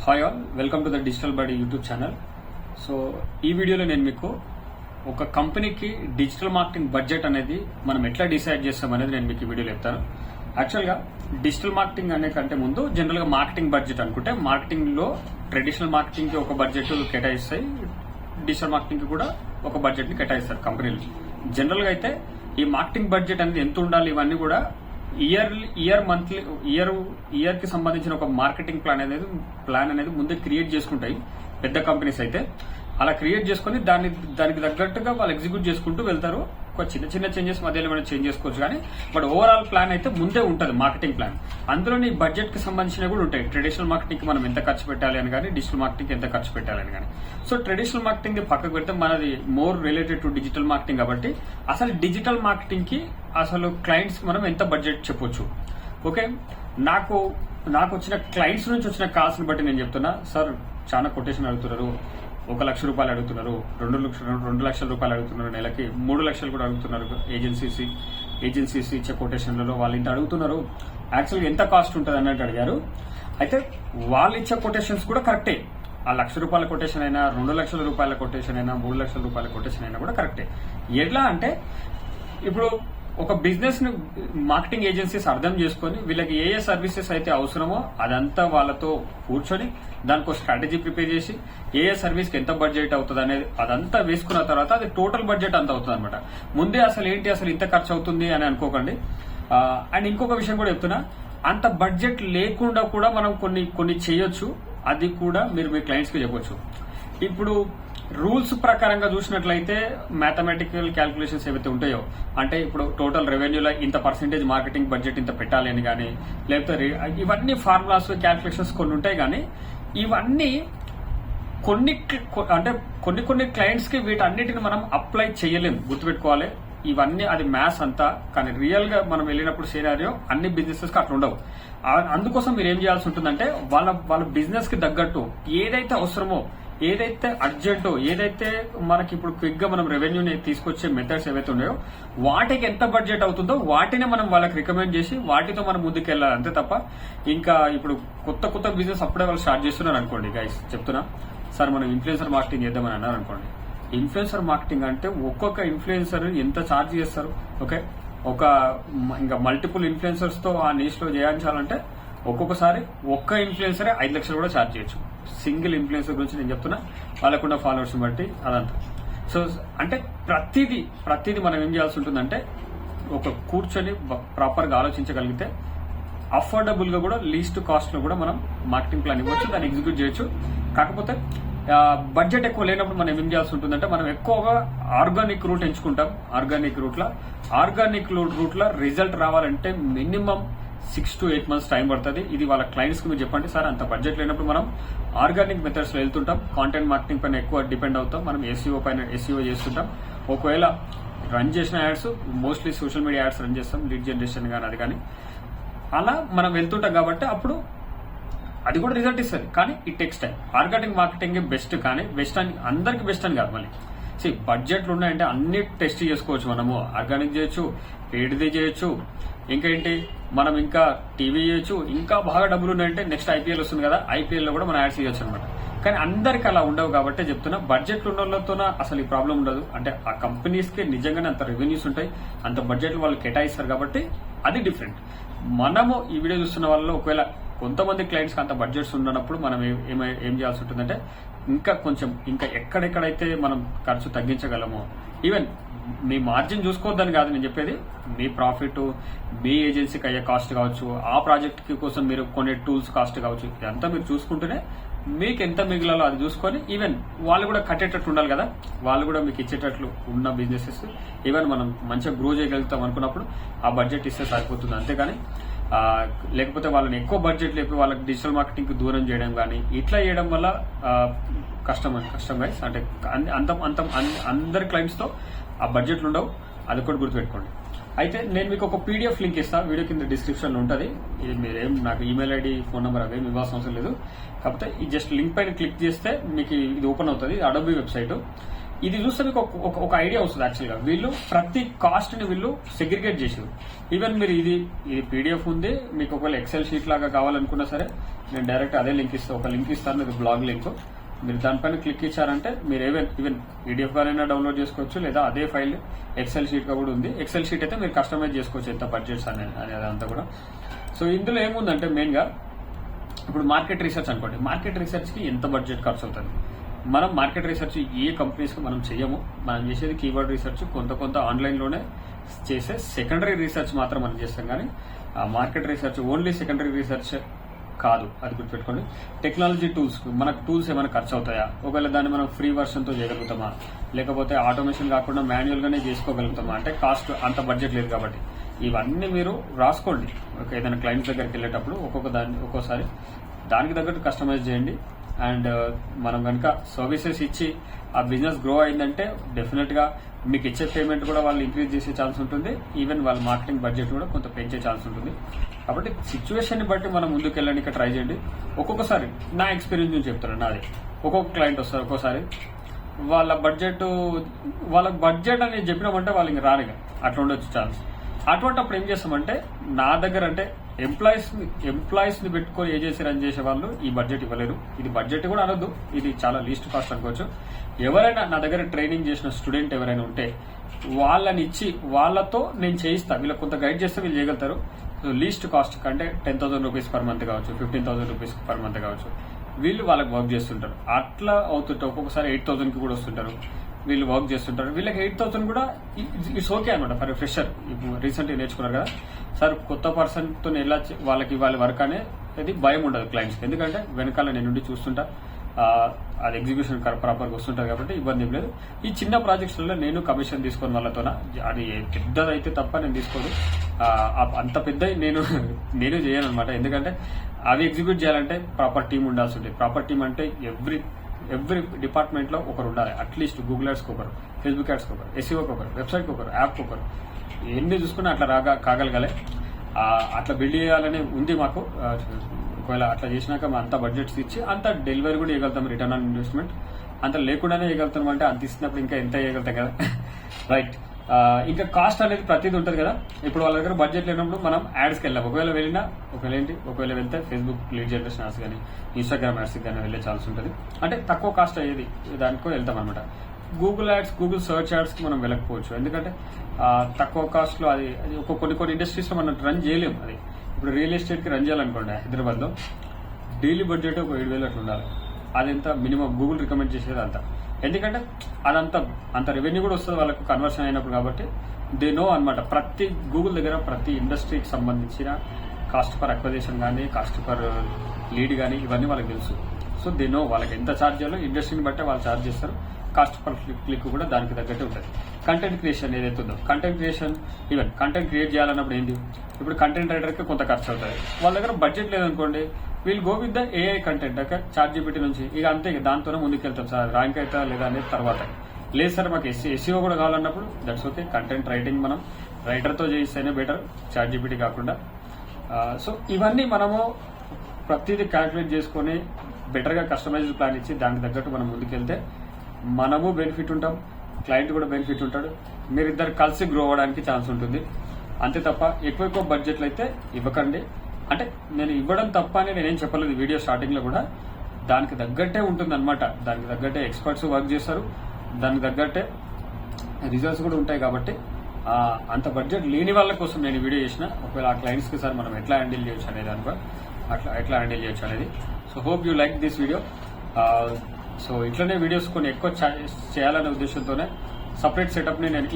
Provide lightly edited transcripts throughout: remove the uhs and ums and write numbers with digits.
Hi all, welcome to the digital బడి YouTube channel. So ఈ వీడియోలో నేను మీకు ఒక కంపెనీకి డిజిటల్ మార్కెటింగ్ బడ్జెట్ అనేది మనం ఎట్లా డిసైడ్ చేస్తాం అనేది నేను మీకు ఈ వీడియోలో చెప్తాను. యాక్చువల్గా డిజిటల్ మార్కెటింగ్ అనే కంటే ముందు జనరల్గా మార్కెటింగ్ బడ్జెట్ అనుకుంటే మార్కెటింగ్లో ట్రెడిషనల్ మార్కెటింగ్కి ఒక బడ్జెట్ కేటాయిస్తాయి, డిజిటల్ మార్కెటింగ్కి కూడా ఒక బడ్జెట్ని కేటాయిస్తారు కంపెనీలు. జనరల్గా అయితే ఈ మార్కెటింగ్ బడ్జెట్ అనేది ఎంత ఉండాలి ఇవన్నీ కూడా ఇయర్ కి సంబంధించిన ఒక మార్కెటింగ్ ప్లాన్ అనేది ముందే క్రియేట్ చేసుకుంటాయి పెద్ద కంపెనీస్ అయితే. అలా క్రియేట్ చేసుకుని దానికి తగ్గట్టుగా వాళ్ళు ఎగ్జిక్యూట్ చేసుకుంటూ వెళ్తారు. ఒక చిన్న చిన్న చేంజెస్ మధ్యలో ఏమైనా చేంజ్ చేసుకోవచ్చు, కానీ బట్ ఓవరాల్ ప్లాన్ అయితే ముందే ఉంటుంది మార్కెటింగ్ ప్లాన్. అందులోని బడ్జెట్ కి సంబంధించినవి కూడా ఉంటాయి. ట్రెడిషనల్ మార్కెటింగ్ కి మనం ఎంత ఖర్చు పెట్టాలి అని కానీ, డిజిటల్ మార్కెటింగ్ ఎంత ఖర్చు పెట్టాలి అని కానీ. సో ట్రెడిషనల్ మార్కెటింగ్ పక్కకు పెడితే మనది more related to digital marketing కాబట్టి అసలు డిజిటల్ మార్కెటింగ్ కి అసలు క్లయింట్స్ మనం ఎంత బడ్జెట్ చెప్పొచ్చు. ఓకే, నాకు వచ్చిన క్లయింట్స్ నుంచి వచ్చిన కాల్స్ ని బట్టి నేను చెప్తున్నా. సార్ చాలా కొటేషన్ అడుగుతున్నారు, 1 లక్ష రూపాయలు అడుగుతున్నారు, 2 లక్షల రూపాయలు అడుగుతున్నారు, నెలకి 3 లక్షలు కూడా అడుగుతున్నారు. ఏజెన్సీస్ ఇచ్చే కొటేషన్లలో వాళ్ళు ఇంత అడుగుతున్నారు. యాక్చువల్గా ఎంత కాస్ట్ ఉంటుంది అన్నట్టు అడిగారు. అయితే వాళ్ళు ఇచ్చే కొటేషన్స్ కూడా కరెక్టే. ఆ 1 లక్ష రూపాయల కొటేషన్ అయినా, 2 లక్షల రూపాయల కొటేషన్ అయినా, 3 లక్షల రూపాయల కొటేషన్ అయినా కూడా కరెక్టే. ఎట్లా అంటే ఇప్పుడు ఒక బిజినెస్ ని మార్కెటింగ్ ఏజెన్సీస్ అర్థం చేసుకుని వీళ్ళకి ఏ సర్వీసెస్ అయితే అవసరమో అదంతా వాళ్ళతో కూర్చొని దానికి ఒక స్ట్రాటజీ ప్రిపేర్ చేసి ఏ సర్వీస్ కి ఎంత బడ్జెట్ అవుతుంది అనేది అదంతా వేసుకున్న తర్వాత అది టోటల్ బడ్జెట్ అంత అవుతుంది అనమాట. ముందే అసలు ఇంత ఖర్చు అవుతుంది అని అనుకోకండి. అండ్ ఇంకొక విషయం కూడా చెప్తున్నా, అంత బడ్జెట్ లేకుండా కూడా మనం కొన్ని చేయొచ్చు. అది కూడా మీరు మీ క్లయింట్స్ కి చెప్పొచ్చు. ఇప్పుడు రూల్స్ ప్రకారంగా చూసినట్లయితే మ్యాథమెటికల్ క్యాల్కులేషన్స్ ఏవైతే ఉంటాయో, అంటే ఇప్పుడు టోటల్ రెవెన్యూలో ఇంత పర్సెంటేజ్ మార్కెటింగ్ బడ్జెట్ ఇంత పెట్టాలి అని కానీ, లేకపోతే ఇవన్నీ ఫార్ములాస్ క్యాల్కులేషన్స్ కొన్ని ఉంటాయి. కానీ ఇవన్నీ కొన్ని క్లయింట్స్ కి వీటన్నిటిని మనం అప్లై చేయలేము, గుర్తుపెట్టుకోవాలి. ఇవన్నీ అది మ్యాథ్స్ అంతా. కానీ రియల్ గా మనం వెళ్ళినప్పుడు సినారియో అన్ని బిజినెసెస్ కి అట్లా ఉండవు. అందుకోసం మీరు ఏం చేయాల్సి ఉంటుందంటే వాళ్ళ బిజినెస్ కి తగ్గట్టు ఏదైతే అవసరమో, ఏదైతే అర్జెంటో, ఏదైతే మనకి ఇప్పుడు క్విక్ గా మనం రెవెన్యూని తీసుకొచ్చే మెథడ్స్ ఏవైతే ఉన్నాయో వాటికి ఎంత బడ్జెట్ అవుతుందో వాటినే మనం వాళ్ళకి రికమెండ్ చేసి వాటితో మనం ముందుకెళ్ళాలి. అంతే తప్ప ఇంకా ఇప్పుడు కొత్త బిజినెస్ అప్పుడే వాళ్ళు స్టార్ట్ చేస్తున్నారు అనుకోండి, గైస్ చెప్తున్నా, సార్ మనం ఇన్ఫ్లుయెన్సర్ మార్కెటింగ్ చేద్దామని అన్నారు అనుకోండి. ఇన్ఫ్లుయెన్సర్ మార్కెటింగ్ అంటే ఒక్కొక్క ఇన్ఫ్లుయెన్సర్ ఎంత ఛార్జ్ చేస్తారు. ఓకే, ఇంకా మల్టిపుల్ ఇన్ఫ్లుయెన్సర్స్ తో ఆ నీష్ లో చేయించాలంటే ఒక్కొక్కసారి ఒక్క ఇన్ఫ్లుయెన్సరే 5 లక్షలు కూడా ఛార్జ్ చేయొచ్చు. సింగిల్ ఇన్ఫ్లుయెన్సర్ గురించి నేను చెప్తున్నా, వాళ్ళకున్న ఫాలోవర్స్ బట్టి అదంతా. సో అంటే ప్రతిదీ మనం ఏం చేయాల్సి ఉంటుందంటే ఒక కూర్చొని ప్రాపర్ గా ఆలోచించగలిగితే అఫోర్డబుల్ గా కూడా లీస్ట్ కాస్ట్ లో కూడా మనం మార్కెటింగ్ ప్లాన్ ఇవ్వచ్చు, దాన్ని ఎగ్జిక్యూట్ చేయొచ్చు. కాకపోతే బడ్జెట్ ఎక్కువ లేనప్పుడు మనం ఏం చేయాల్సి ఉంటుందంటే మనం ఎక్కువగా ఆర్గానిక్ రూట్ ఎంచుకుంటాం. ఆర్గానిక్ రూట్ లో రిజల్ట్ రావాలంటే మినిమం 6 to 8 months టైం పడుతుంది. ఇది వాళ్ళ క్లయింట్స్ కి మీరు చెప్పండి, సార్ అంత బడ్జెట్ లేనప్పుడు మనం ఆర్గానిక్ మెథడ్స్ లో వెళ్తుంటాం, కాంటెంట్ మార్కెటింగ్ పైన ఎక్కువ డిపెండ్ అవుతాం, మనం ఎస్ఈఓ చేస్తుంటాం. ఒకవేళ రన్ చేసిన ads mostly social media ads run చేస్తాం, లీడ్ జనరేషన్ కానీ అది కానీ అలా మనం వెళ్తుంటాం. కాబట్టి అప్పుడు అది కూడా రిజల్ట్ ఇస్తుంది, కానీ it takes time. Organic marketing best, కానీ అందరికి బెస్ట్ అని కాదు. మళ్ళీ బడ్జెట్లు ఉన్నాయంటే అన్ని టెస్ట్ చేసుకోవచ్చు. మనము ఆర్గానిక్ చేయొచ్చు, పెయిడ్ది చేయొచ్చు, ఇంకేంటి మనం ఇంకా టీవీ చేయొచ్చు. ఇంకా బాగా డబ్బులు ఉన్నాయంటే నెక్స్ట్ ఐపీఎల్ వస్తుంది కదా, ఐపీఎల్ లో కూడా మనం యాడ్స్ చేయొచ్చు అనమాట. కానీ అందరికి అలా ఉండవు కాబట్టి చెప్తున్నా, బడ్జెట్లు ఉన్న వాళ్ళతో అసలు ఈ ప్రాబ్లం ఉండదు. అంటే ఆ కంపెనీస్ కి నిజంగానే అంత రెవెన్యూస్ ఉంటాయి, అంత బడ్జెట్లు వాళ్ళు కేటాయిస్తారు కాబట్టి అది డిఫరెంట్. మనము ఈ వీడియో చూస్తున్న వాళ్ళలో ఒకవేళ కొంతమంది క్లయింట్స్ అంత బడ్జెట్స్ ఉన్నప్పుడు మనం ఏం చేయాల్సి ఉంటుందంటే ఇంకా ఎక్కడెక్కడైతే మనం ఖర్చు తగ్గించగలమో, ఈవెన్ మీ మార్జిన్ చూసుకోవద్దని కాదు నేను చెప్పేది, మీ ప్రాఫిట్, మీ ఏజెన్సీకి అయ్యే కాస్ట్ కావచ్చు, ఆ ప్రాజెక్ట్ కోసం మీరు కొనే టూల్స్ కాస్ట్ కావచ్చు, ఇదంతా మీరు చూసుకుంటూనే మీకు ఎంత మిగిలాలో అది చూసుకొని, ఈవెన్ వాళ్ళు కూడా కట్టేటట్టు ఉండాలి కదా, వాళ్ళు కూడా మీకు ఇచ్చేటట్లు ఉన్న బిజినెసెస్ ఈవెన్ మనం మంచిగా గ్రో చేయగలుగుతాం అనుకున్నప్పుడు ఆ బడ్జెట్ ఇస్తే సరిపోతుంది. అంతేగాని లేకపోతే వాళ్ళని ఎక్కువ బడ్జెట్ లేపి వాళ్ళకి డిజిటల్ మార్కెటింగ్ కి దూరం చేయడం కానీ ఇట్లా చేయడం వల్ల కష్టం గైస్. అంటే అందరి క్లయింట్స్ తో ఆ బడ్జెట్లు ఉండవు, అది కూడా గుర్తుపెట్టుకోండి. అయితే నేను మీకు ఒక పీడిఎఫ్ లింక్ ఇస్తాను, వీడియో కింద డిస్క్రిప్షన్ లో ఉంటుంది. మీరేం నాకు ఈమెయిల్ ఐడి, ఫోన్ నెంబర్ అవేం ఇవ్వాల్సిన అవసరం లేదు. కాకపోతే ఈ జస్ట్ లింక్ పైన క్లిక్ చేస్తే మీకు ఇది ఓపెన్ అవుతుంది. Adobe website. ఇది చూస్తే మీకు ఒక ఐడియా వస్తుంది. యాక్చువల్గా వీళ్ళు ప్రతి కాస్ట్ ని వీళ్ళు సెగ్రిగేట్ చేసారు. ఈవెన్ మీరు ఇది పీడిఎఫ్ ఉంది, మీకు ఒకవేళ ఎక్సెల్ షీట్ లాగా కావాలనుకున్నా సరే నేను డైరెక్ట్ అదే లింక్ ఇస్తాను, ఒక లింక్ ఇస్తాను, ఇది బ్లాగ్ లింక్. మీరు దానిపైన క్లిక్ ఇచ్చారంటే మీరు ఈవెన్ పీడిఎఫ్ గానైనా డౌన్లోడ్ చేసుకోవచ్చు, లేదా అదే ఫైల్ ఎక్సెల్ షీట్ గా కూడా ఉంది. ఎక్సెల్ షీట్ అయితే మీరు కస్టమైజ్ చేసుకోవచ్చు ఎంత బడ్జెట్స్ అనేది అంతా కూడా. సో ఇందులో ఏముందంటే మెయిన్ గా ఇప్పుడు మార్కెట్ రీసెర్చ్ అనుకోండి, మార్కెట్ రీసెర్చ్ కి ఎంత బడ్జెట్ ఖర్చు అవుతుంది. మనం మార్కెట్ రీసెర్చ్ ఏ కంపెనీస్ కి మనం చేయము, మనం చేసేది కీవర్డ్ రీసెర్చ్, కొంత ఆన్లైన్ లోనే చేసే సెకండరీ రీసెర్చ్ మాత్రం మనం చేస్తాం. కానీ market research only secondary research కాదు, అది గుర్తుపెట్టుకోండి. టెక్నాలజీ టూల్స్, మనకు టూల్స్ ఏమైనా ఖర్చు అవుతాయా, ఒకవేళ దాన్ని మనం ఫ్రీ వర్షన్ తో చేయగలుగుతామా, లేకపోతే ఆటోమేషన్ కాకుండా మాన్యువల్ గానే చేసుకోగలుగుతామా, అంటే కాస్ట్ అంత బడ్జెట్ లేదు కాబట్టి ఇవన్నీ మీరు రాసుకోండి. ఏదైనా క్లయింట్స్ దగ్గరికి వెళ్ళేటప్పుడు ఒక్కోసారి దానికి తగ్గట్టు కస్టమైజ్ చేయండి. అండ్ మనం కనుక సర్వీసెస్ ఇచ్చి ఆ బిజినెస్ గ్రో అయిందంటే డెఫినెట్ గా మీకు ఇచ్చే పేమెంట్ కూడా వాళ్ళు ఇంక్రీజ్ చేసే ఛాన్స్ ఉంటుంది. ఈవెన్ వాళ్ళ మార్కెటింగ్ బడ్జెట్ కూడా కొంత పెంచే ఛాన్స్ ఉంటుంది. కాబట్టి సిచ్యువేషన్ ని బట్టి మనం ముందుకు వెళ్ళడానికి ట్రై చేయండి. ఒక్కొక్కసారి నా ఎక్స్పీరియన్స్ నుంచి చెప్తాను, నాది ఒక్కొక్క క్లయింట్ వస్తారు, ఒక్కోసారి వాళ్ళ బడ్జెట్ అని చెప్పినామంటే వాళ్ళు ఇంక రానిగా అట్లా ఉండొచ్చు ఛాన్స్. అటువంటి అప్పుడు ఏం చేస్తామంటే నా దగ్గర అంటే ఎంప్లాయీస్ ని పెట్టుకొని ఏజెన్సీ రన్ చేసే వాళ్ళు ఈ బడ్జెట్ ఇవ్వలేరు. ఇది బడ్జెట్ కూడా అనొద్దు, ఇది చాలా లీస్ట్ కాస్ట్ అనుకోవచ్చు. ఎవరైనా నా దగ్గర ట్రైనింగ్ చేసిన స్టూడెంట్ ఎవరైనా ఉంటే వాళ్ళని ఇచ్చి వాళ్ళతో నేను చేయిస్తా, వీళ్ళకి కొంత గైడ్ చేస్తే వీళ్ళు చేయగలుగుతారు. లీస్ట్ కాస్ట్ కంటే 10,000 రూపీస్ పర్ మంత్ కావచ్చు, 15,000 రూపీస్ పర్ మంత్ కావచ్చు, వీళ్ళు వాళ్ళకి వర్క్ చేస్తుంటారు. అట్లా అవుతుంటే ఒక్కొక్కసారి 8,000 కి కూడా వస్తుంటారు, వీళ్ళు వర్క్ చేస్తుంటారు. వీళ్ళకి 8,000 కూడా ఇట్స్ ఓకే అనమాట ఫర్ ఫ్రెషర్. ఇప్పుడు రీసెంట్ గా నేర్చుకున్నారు కదా సార్, కొత్త పర్సన్ తో ఎలా వాళ్ళకి ఇవ్వాలి వర్క్ అనేది భయం ఉండదు క్లయింట్స్. ఎందుకంటే వెనకాల నేను నుండి చూస్తుంటా, అది ఎగ్జిక్యూషన్ ప్రాపర్ గా వస్తుంటది కాబట్టి ఇబ్బంది ఏం లేదు. ఈ చిన్న ప్రాజెక్ట్స్ లో నేను కమిషన్ తీసుకొని వాళ్ళతోన, అది పెద్దదైతే తప్ప నేను తీసుకోదు. అంత పెద్ద నేను చేయను అనమాట. ఎందుకంటే అవి ఎగ్జిక్యూట్ చేయాలంటే ప్రాపర్ టీం ఉండాల్సి ఉంటుంది. ప్రాపర్ టీం అంటే ఎవ్రీ డిపార్ట్మెంట్ లో ఒకరు ఉండాలి. అట్లీస్ట్ గూగుల్ యాడ్స్కి ఒకరు, ఫేస్బుక్ యాడ్స్కి ఒకరు, ఎస్ఈఓకి ఒకరు, వెబ్సైట్కి ఒకరు, యాప్కి ఒకరు, ఎన్ని చూసుకున్నా అట్లా కాగలగాలి. అట్లా బిల్డ్ చేయాలని ఉంది మాకు. ఒకవేళ అట్లా చేసినాక అంత బడ్జెట్స్ ఇచ్చి అంత డెలివరీ కూడా చేయగలుగుతాం, రిటర్న్ ఆన్ ఇన్వెస్ట్మెంట్ అంత లేకుండానే చేయగలుగుతాం. అంటే అంత ఇస్తున్నప్పుడు ఇంకా ఎంత చేయగలుగుతాం కదా, రైట్. ఇంకా కాస్ట్ అనేది ప్రతిదీ ఉంటుంది కదా. ఇప్పుడు వాళ్ళ దగ్గర బడ్జెట్ లేనప్పుడు మనం యాడ్స్కి వెళ్ళాం. ఒకవేళ వెళ్తే ఫేస్బుక్ లీడ్ జనరేషన్ యాడ్స్ కానీ ఇన్స్టాగ్రామ్ యాడ్స్ కానీ వెళ్ళే ఛాన్స్ ఉంటుంది. అంటే తక్కువ కాస్ట్ అయ్యేది దానికో వెళ్తాం అనమాట. Google ads, Google search ads కి మనం వెళ్ళకపోవచ్చు. ఎందుకంటే తక్కువ కాస్ట్ లో అది కొన్ని ఇండస్ట్రీస్ లో మనం రన్ చేయలేము. అది ఇప్పుడు రియల్ ఎస్టేట్ కి రన్ చేయాలనుకోండి హైదరాబాద్ లో డైలీ బడ్జెట్ ఒక 7,000 అట్లా ఉండాలి. అదంతా మినిమం గూగుల్ రికమెండ్ చేసేది అంతా. ఎందుకంటే అంత రెవెన్యూ కూడా వస్తుంది వాళ్ళకు కన్వర్షన్ అయినప్పుడు. కాబట్టి దే నో అనమాట ప్రతి గూగుల్ దగ్గర ప్రతి ఇండస్ట్రీకి సంబంధించిన కాస్ట్ పర్ అక్విజిషన్ కానీ, కాస్ట్ పర్ లీడ్ కానీ ఇవన్నీ వాళ్ళకి తెలుసు. సో దే నో వాళ్ళకి ఎంత ఛార్జ్ చేయాలో ఇండస్ట్రీని బట్టే వాళ్ళు ఛార్జ్ చేస్తారు. కాస్ట్ పర్ క్లిక్ కూడా దానికి తగ్గట్టు ఉంటుంది. కంటెంట్ క్రియేషన్ ఏదైతే ఉందో, కంటెంట్ క్రియేట్ చేయాలన్నప్పుడు ఏంటి, ఇప్పుడు కంటెంట్ రైటర్కి కొంత ఖర్చు అవుతుంది. వాళ్ళ దగ్గర బడ్జెట్ లేదనుకోండి, వీళ్ళు go with the AI content chat GPT నుంచి. ఇక అంతే, దాంతోనే ముందుకెళ్తాం సార్. ర్యాంక్ అవుతా లేదా అనేది తర్వాత. లేదు సార్ మాకు ఎస్ఈఓ కూడా కావాలన్నప్పుడు దట్స్ ఓకే. కంటెంట్ రైటింగ్ మనం రైటర్తో చేస్తేనే బెటర్, చాట్ జీపీటీ కాకుండా. సో ఇవన్నీ మనము ప్రతిదీ క్యాల్కులేట్ చేసుకుని బెటర్గా కస్టమైజ్డ్ ప్లాన్ ఇచ్చి దానికి తగ్గట్టు మనం ముందుకెళ్తే మనము బెనిఫిట్ ఉంటాం, క్లయింట్ కూడా బెనిఫిట్ ఉంటాడు, మీరిద్దరు కలిసి గ్రో అవ్వడానికి ఛాన్స్ ఉంటుంది. అంతే తప్ప ఎక్కువ బడ్జెట్లు అయితే ఇవ్వకండి. అంటే నేను ఇవ్వడం తప్ప అని నేనేం చెప్పలేదు వీడియో స్టార్టింగ్ లో కూడా. దానికి తగ్గట్టే ఉంటుంది అనమాట. దానికి తగ్గట్టే ఎక్స్పర్ట్స్ వర్క్ చేస్తారు, దానికి తగ్గట్టే రిజల్ట్స్ కూడా ఉంటాయి. కాబట్టి అంత బడ్జెట్ లేని వాళ్ళ కోసం నేను వీడియో చేసిన. ఒకవేళ ఆ క్లయింట్స్ కి సార్ మనం ఎట్లా హ్యాండిల్ చేయొచ్చు అనేది ఎట్లా హ్యాండిల్ చేయొచ్చు అనేది. So hope you like this video. So ఇట్లనే వీడియోస్ కొన్ని ఎక్కువ చేయాలనే ఉద్దేశంతోనే సపరేట్ సెటప్ ని నేను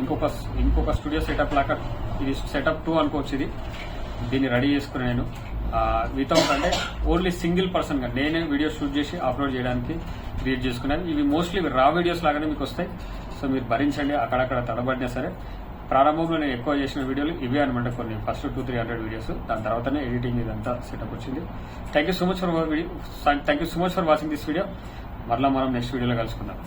ఇంకొక స్టూడియో సెటప్ లాగా, ఇది సెటప్ 2 అనుకోవచ్చు. దీన్ని రెడీ చేసుకుని నేను వితౌట్ అంటే ఓన్లీ సింగిల్ పర్సన్ గా నేనే వీడియో షూట్ చేసి అప్లోడ్ చేయడానికి క్రియేట్ చేసుకున్నాను. ఇవి మోస్ట్లీ రా వీడియోస్ లాగానే మీకు వస్తాయి. సో మీరు భరించండి, అక్కడక్కడ తడబడినా సరే. ప్రారంభంలో నేను ఎక్కువ చేసిన వీడియోలు ఇవే అనమాట, కొన్ని ఫస్ట్ 200-300 వీడియోస్. దాని తర్వాతనే ఎడిటింగ్ ఇదంతా సెటప్ వచ్చింది. Thank you so much for watching this video. మరలా మనం నెక్స్ట్ వీడియోలో కలుసుకుందాం.